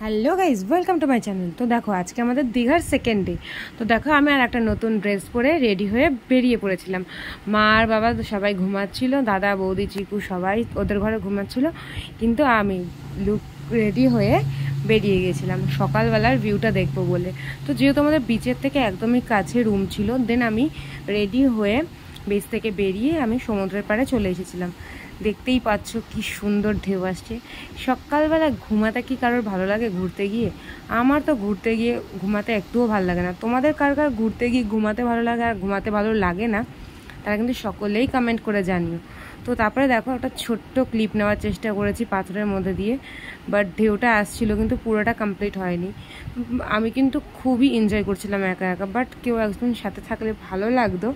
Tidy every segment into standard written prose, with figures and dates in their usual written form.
Hello guys, welcome to my channel. তো দেখো আজকে আমাদের দীঘার সেকেন্ড ডে। তো দেখো আমি আর একটা নতুন ড্রেস পরে রেডি হয়ে বেরিয়ে পড়েছিলাম। মা আর বাবা তো সবাই ঘুমাচ্ছিল, দাদা বৌদি চিকু সবাই ওদের ঘরে ঘুমাচ্ছিল, কিন্তু আমি লুক রেডি হয়ে বেরিয়ে গেছিলাম সকালবেলার ভিউটা দেখবো বলে। তো যেহেতু আমাদের বিচের থেকে একদমই কাছে রুম ছিল, দেন আমি রেডি হয়ে বিচ থেকে বেরিয়ে আমি সমুদ্রের পাড়ে চলে এসেছিলাম। দেখতেই পাচ্ছ কি সুন্দর ঢেউ আসছে। সকালবেলা ঘুমাতে কি কারোর ভালো লাগে ঘুরতে গিয়ে? আমার তো ঘুরতে গিয়ে ঘুমাতে একটুও ভালো লাগে না। তোমাদের কার কার ঘুরতে গিয়ে ঘুমাতে ভালো লাগে আর ঘুমাতে ভালো লাগে না, তারা কিন্তু সকলেই কমেন্ট করে জানিও। তো তারপরে দেখো একটা ছোট্ট ক্লিপ নেওয়ার চেষ্টা করেছি পাথরের মধ্যে দিয়ে, বাট ঢেউটা আসছিল কিন্তু পুরোটা কমপ্লিট হয়নি। আমি কিন্তু খুবই এনজয় করছিলাম একা একা, বাট কেউ একজন সাথে থাকলে ভালো লাগতো,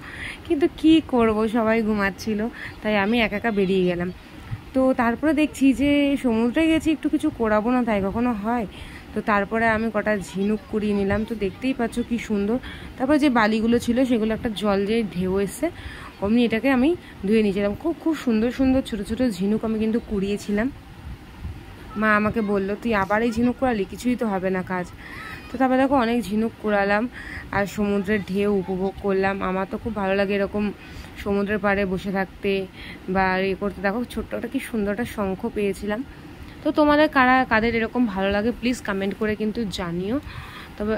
কিন্তু কি করব, সবাই ঘুমাচ্ছিল, তাই আমি একা একা বেরিয়ে গেলাম। তো তারপরে দেখছি যে সমুদ্রে গেছি, একটু কিছু করাবো না, তাই কখনো হয়? তো তারপরে আমি কটা ঝিনুক কুড়িয়ে নিলাম। তো দেখতেই পাচ্ছ কি সুন্দর। তারপরে যে বালিগুলো ছিল সেগুলো একটা জল যে ঢেউ এসছে, অমনি এটাকে আমি ধুয়ে নিয়েছিলাম। খুব খুব সুন্দর সুন্দর ছোটো ছোটো ঝিনুক আমি কিন্তু কুড়িয়েছিলাম। মা আমাকে বললো, তুই আবার এই ঝিনুক কুড়ালি, কিছুই তো হবে না কাজ। তো তারপরে দেখো অনেক ঝিনুক কুড়ালাম আর সমুদ্রের ঢেউ উপভোগ করলাম। আমার তো খুব ভালো লাগে এরকম সমুদ্রের পাড়ে বসে থাকতে বা ইয়ে করতে। দেখো ছোট্ট একটা কি সুন্দর একটা শঙ্খ পেয়েছিলাম। তো তোমাদের কাদের এরকম ভালো লাগে প্লিজ কমেন্ট করে কিন্তু জানিও। তবে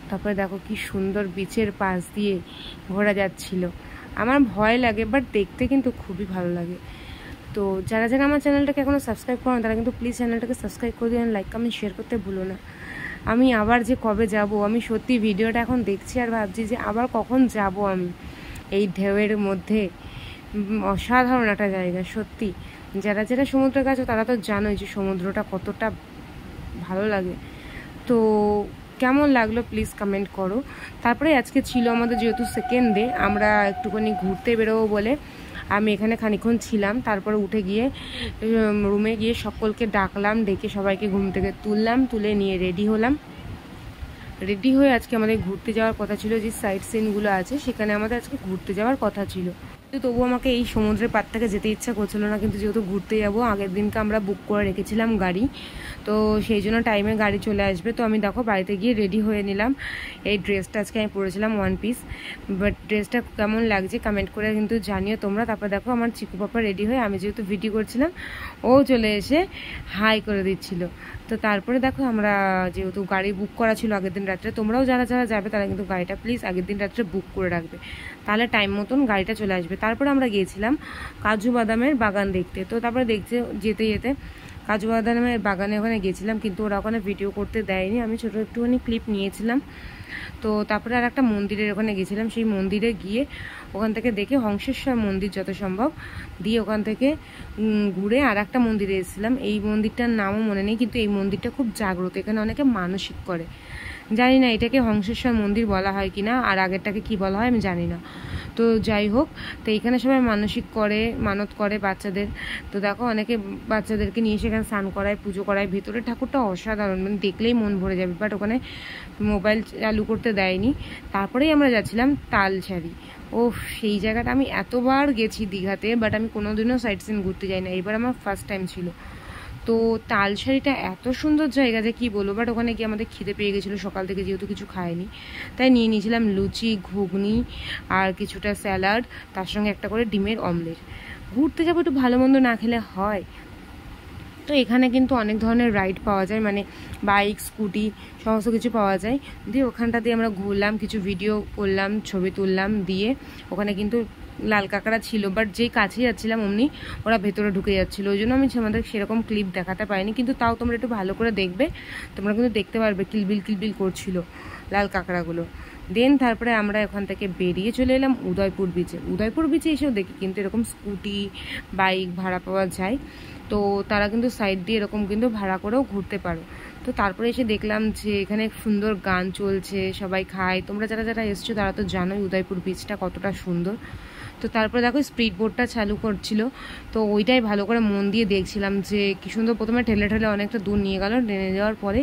তারপরে দেখো কি সুন্দর বিচের পাশ দিয়ে ঘোরা যাচ্ছিল। আমার ভয় লাগে, বাট দেখতে কিন্তু খুবই ভালো লাগে। তো যারা যারা আমার চ্যানেলটাকে এখনও সাবস্ক্রাইব করো তারা কিন্তু প্লিজ চ্যানেলটাকে সাবস্ক্রাইব করে দিন, লাইক কমেন্ট শেয়ার করতে ভুলো না। আমি আবার যে কবে যাব, আমি সত্যি ভিডিওটা এখন দেখছি আর ভাবছি যে আবার কখন যাব আমি এই ঢেউয়ের মধ্যে। অসাধারণ একটা জায়গা সত্যি। যারা যারা সমুদ্রে গেছো তারা তো জানোই যে সমুদ্রটা কতটা ভালো লাগে। তো কেমন লাগলো প্লিজ কমেন্ট করো। তারপরে আজকে ছিল আমাদের যেহেতু সেকেন্ড ডে, আমরা একটুখানি ঘুরতে বেরোবো বলে আমি এখানে খানিক্ষণ ছিলাম। তারপরে উঠে গিয়ে রুমে গিয়ে সকলকে ডাকলাম, ডেকে সবাইকে ঘুম থেকে তুললাম, তুলে নিয়ে রেডি হলাম। রেডি হয়ে আজকে আমাদের ঘুরতে যাওয়ার কথা ছিল, যে সাইট সিনগুলো আছে সেখানে আমাদের আজকে ঘুরতে যাওয়ার কথা ছিল। কিন্তু তবুও আমাকে এই সমুদ্রের পাড় থেকে যেতে ইচ্ছা করছিল না, কিন্তু যেহেতু ঘুরতে যাবো আগের দিনকে আমরা বুক করে রেখেছিলাম গাড়ি, তো সেই জন্য টাইমে গাড়ি চলে আসবে। তো আমি দেখো বাড়িতে গিয়ে রেডি হয়ে নিলাম। এই ড্রেসটা আজকে আমি পরেছিলাম ওয়ান পিস, বাট ড্রেসটা কেমন লাগছে কমেন্ট করে কিন্তু জানিও তোমরা। তারপর দেখো আমার চিকু পাপা রেডি হয়ে, আমি যেহেতু ভিডিও করছিলাম ও চলে এসে হাই করে দিচ্ছিল। তো তারপরে দেখো আমরা যেহেতু গাড়ি বুক করা ছিল আগের দিন রাত্রে, তোমরাও যারা যারা যাবে তারা কিন্তু গাড়িটা প্লিজ আগের দিন রাত্রে বুক করে রাখবে, তাহলে টাইম মতন গাড়িটা চলে আসবে। তারপরে আমরা গিয়েছিলাম কাজু বাদামের বাগান দেখতে। তো তারপরে যেতে যেতে কাজু বাদামের বাগানে ওখানে গিয়েছিলাম, কিন্তু ওরা ওখানে ভিডিও করতে দেয়নি, আমি ছোটো একটুখানি ক্লিপ নিয়েছিলাম। তো তারপরে আর একটা মন্দিরের ওখানে গেছিলাম, সেই মন্দিরে গিয়ে ওখান থেকে দেখে হংসেশ্বর মন্দির যত সম্ভব দিয়ে ওখান থেকে ঘুরে আর একটা মন্দিরে এসেছিলাম। এই মন্দিরটার নামও মনে নেই, কিন্তু এই মন্দিরটা খুব জাগ্রত, এখানে অনেকে মানসিক করে। জানি না এটাকে হংসেশ্বর মন্দির বলা হয় কি না, আর আগেরটাকে কি বলা হয় আমি জানি না। তো যাই হোক, তো এইখানে সবাই মানসিক করে, মানত করে বাচ্চাদের। তো দেখো অনেকে বাচ্চাদেরকে নিয়ে সেখানে স্নান করায়, পুজো করায়। ভেতরের ঠাকুরটা অসাধারণ, মানে দেখলেই মন ভরে যাবে, বাট ওখানে মোবাইল চালু করতে দেয়নি। তারপরেই আমরা যাচ্ছিলাম তালসারি। ও সেই জায়গাটা আমি এতবার গেছি দীঘাতে, বাট আমি কোনোদিনও সাইট সিন ঘুরতে যাই না, এবার আমার ফার্স্ট টাইম ছিল। তো তালসারিটা এত সুন্দর জায়গা যে কী বলবো, বাট ওখানে গিয়ে আমাদের খিদে পেয়ে গেছিলো সকাল থেকে, যেহেতু কিছু খাইনি, তাই নিয়ে নিয়েছিলাম লুচি, ঘুগনি আর কিছুটা স্যালাড, তার সঙ্গে একটা করে ডিমের অমলেট। ঘুরতে যাবো, একটু ভালো মন্দ না খেলে হয়? তো এখানে কিন্তু অনেক ধরনের রাইড পাওয়া যায়, মানে বাইক, স্কুটি সমস্ত কিছু পাওয়া যায়। দিয়ে ওখানটা দিয়ে আমরা ঘুরলাম, কিছু ভিডিও করলাম, ছবি তুললাম। দিয়ে ওখানে কিন্তু লাল কাঁকড়া ছিল, বাট যেই কাছে যাচ্ছিলাম অমনি ওরা ভেতরে ঢুকে যাচ্ছিলো, ওই জন্য আমি আমাদের সেরকম ক্লিপ দেখাতে পারিনি। কিন্তু তাও তোমরা একটু ভালো করে দেখবে, তোমরা কিন্তু দেখতে পারবে কিলবিল কিলবিল করছিল লাল কাঁকড়াগুলো। দেন তারপরে আমরা ওখান থেকে বেরিয়ে চলে এলাম উদয়পুর বিচে। উদয়পুর বিচে এসেও দেখি কিন্তু এরকম স্কুটি, বাইক ভাড়া পাওয়া যায়, তো তারা কিন্তু সাইড দিয়ে এরকম কিন্তু ভাড়া করেও ঘুরতে পারো। তো তারপরে এসে দেখলাম যে এখানে সুন্দর গান চলছে, সবাই খায়। তোমরা যারা যারা এসছো তারা তো জানোই উদয়পুর বিচটা কতটা সুন্দর। তো তারপরে দেখো স্পিড বোটটা চালু করছিল, তো ওইটাই ভালো করে মন দিয়ে দেখছিলাম যে কী সুন্দর। প্রথমে ঠেলে ঠেলে অনেকটা দূর নিয়ে গেল, টেনে যাওয়ার পরে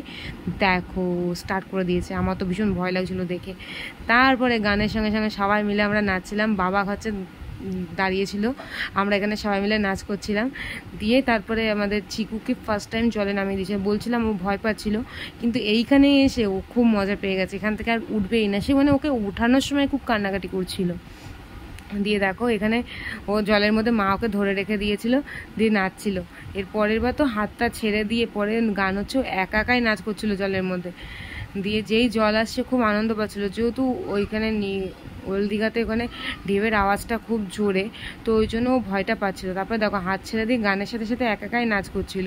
দেখো স্টার্ট করে দিয়েছে। আমার তো ভীষণ ভয় লাগছিলো দেখে। তারপরে গানের সঙ্গে সঙ্গে সবাই মিলে আমরা নাচছিলাম। বাবা হচ্ছে দাঁড়িয়েছিল, আমরা এখানে সবাই মিলে নাচ করছিলাম। দিয়ে তারপরে আমাদের চিকুকে ফার্স্ট টাইম জলে নামিয়ে দিয়েছে, বলছিলাম ও ভয় পাচ্ছিল, কিন্তু এইখানে এসে ও খুব মজা পেয়ে গেছে, এখান থেকে আর উঠবেই না সে, মানে ওকে উঠানোর সময় খুব কান্নাকাটি করছিল। দিয়ে দেখো এখানে ও জলের মধ্যে মা ওকে ধরে রেখে দিয়েছিল, দিয়ে নাচছিল। এর পরের বার তো হাতটা ছেড়ে দিয়ে পরে গান হচ্ছে, একা একাই নাচ করছিল জলের মধ্যে। দিয়ে যেই জল আসছে খুব আনন্দ পাচ্ছিলো, যেহেতু ওইখানে ওল্ড দীঘাতে ওখানে ঢেউয়ের আওয়াজটা খুব জোরে, তো ওই জন্য ও ভয়টা পাচ্ছিলো। তারপরে দেখো হাত ছেড়ে দিয়ে গানের সাথে সাথে একা একাই নাচ করছিল,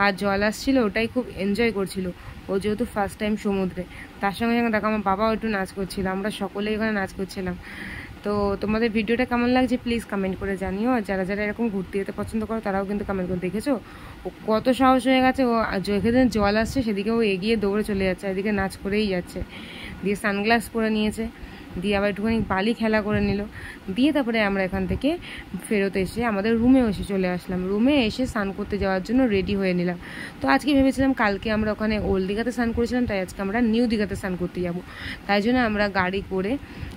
আর জল আসছিল ওটাই খুব এনজয় করছিল ও, যেহেতু ফার্স্ট টাইম সমুদ্রে। তার সঙ্গে সঙ্গে দেখো আমার বাবাও একটু নাচ করছিল, আমরা সকলেই ওখানে নাচ করছিলাম। তো তোমাদের ভিডিওটা কেমন লাগছে প্লিজ কমেন্ট করে জানিও, আর যারা যারা এরকম ঘুরতে যেতে পছন্দ করো তারাও কিন্তু কমেন্ট করে। দেখেছো ও কত সাহস হয়ে গেছে, ও যেখানে জল আসছে সেদিকে ও এগিয়ে দৌড়ে চলে যাচ্ছে, এদিকে নাচ করেই যাচ্ছে। দিয়ে সানগ্লাস পরে নিয়েছে, দিয়ে আবার একটুখানি বালি খেলা করে নিল। দিয়ে তারপরে আমরা এখান থেকে ফেরত এসে আমাদের রুমে এসে চলে আসলাম। রুমে এসে স্নান করতে যাওয়ার জন্য রেডি হয়ে নিলাম। তো আজকে ভেবেছিলাম কালকে আমরা ওখানে ওল্ড দীঘাতে স্নান করেছিলাম, তাই আজকে আমরা নিউ দীঘাতে স্নান করতে যাব। তাই জন্য আমরা গাড়ি করে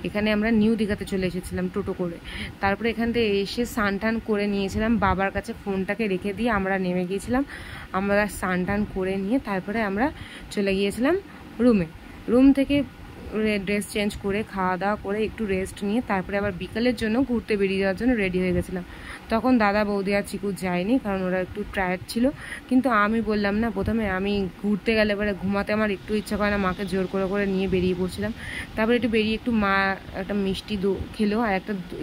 এখানে আমরা নিউ দীঘাতে চলে এসেছিলাম টোটো করে। তারপরে এখান থেকে এসে স্নান টান করে নিয়েছিলাম, বাবার কাছে ফোনটাকে রেখে দিয়ে আমরা নেমে গিয়েছিলাম। আমরা স্নান টান করে নিয়ে তারপরে আমরা চলে গিয়েছিলাম রুমে। রুম থেকে ড্রেস চেঞ্জ করে খাওয়া দাওয়া করে একটু রেস্ট নিয়ে তারপরে আবার বিকালের জন্য ঘুরতে বেরিয়ে যাওয়ার জন্য রেডি হয়ে গেছিলাম। তখন দাদা বৌদি আর চিকু যায়নি, কারণ ওরা একটু টায়ার্ড ছিল। কিন্তু আমি বললাম না, প্রথমে আমি ঘুরতে গেলে এবারে ঘুমাতে আমার একটু ইচ্ছা করে না, মাকে জোর করে করে নিয়ে বেরিয়ে পড়ছিলাম। তারপরে একটু বেরিয়ে একটু মা একটা মিষ্টি খেলো আর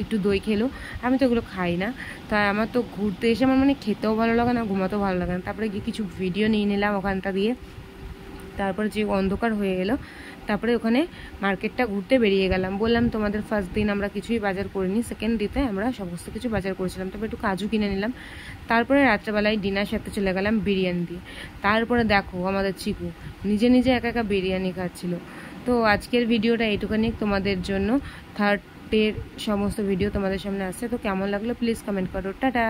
একটু দই খেলো, আমি তো এগুলো খাই না। তাই আমার তো ঘুরতে এসে আমার মানে খেতেও ভালো লাগে না, ঘুমাতেও ভালো লাগে না। তারপরে গিয়ে কিছু ভিডিও নিয়ে নিলাম ওখানটা দিয়ে। তারপরে যে অন্ধকার হয়ে এলো, তারপরে ওখানে মার্কেটটা ঘুরতে বেরিয়ে গেলাম। বললাম তোমাদের ফার্স্ট দিন আমরা কিছুই বাজার করিনি, সেকেন্ড দিতে আমরা সমস্ত কিছু বাজার করেছিলাম। তারপরে একটু কাজু কিনে নিলাম। তারপরে রাত্রেবেলায় ডিনার সাথে চলে গেলাম বিরিয়ানি দিয়ে। তারপরে দেখো আমাদের চিকু নিজে নিজে একা একা বিরিয়ানি খাচ্ছিল। তো আজকের ভিডিওটা এইটুখানি তোমাদের জন্য। থার্ড ডের সমস্ত ভিডিও তোমাদের সামনে আসছে। তো কেমন লাগলো প্লিজ কমেন্ট করো। টাটা।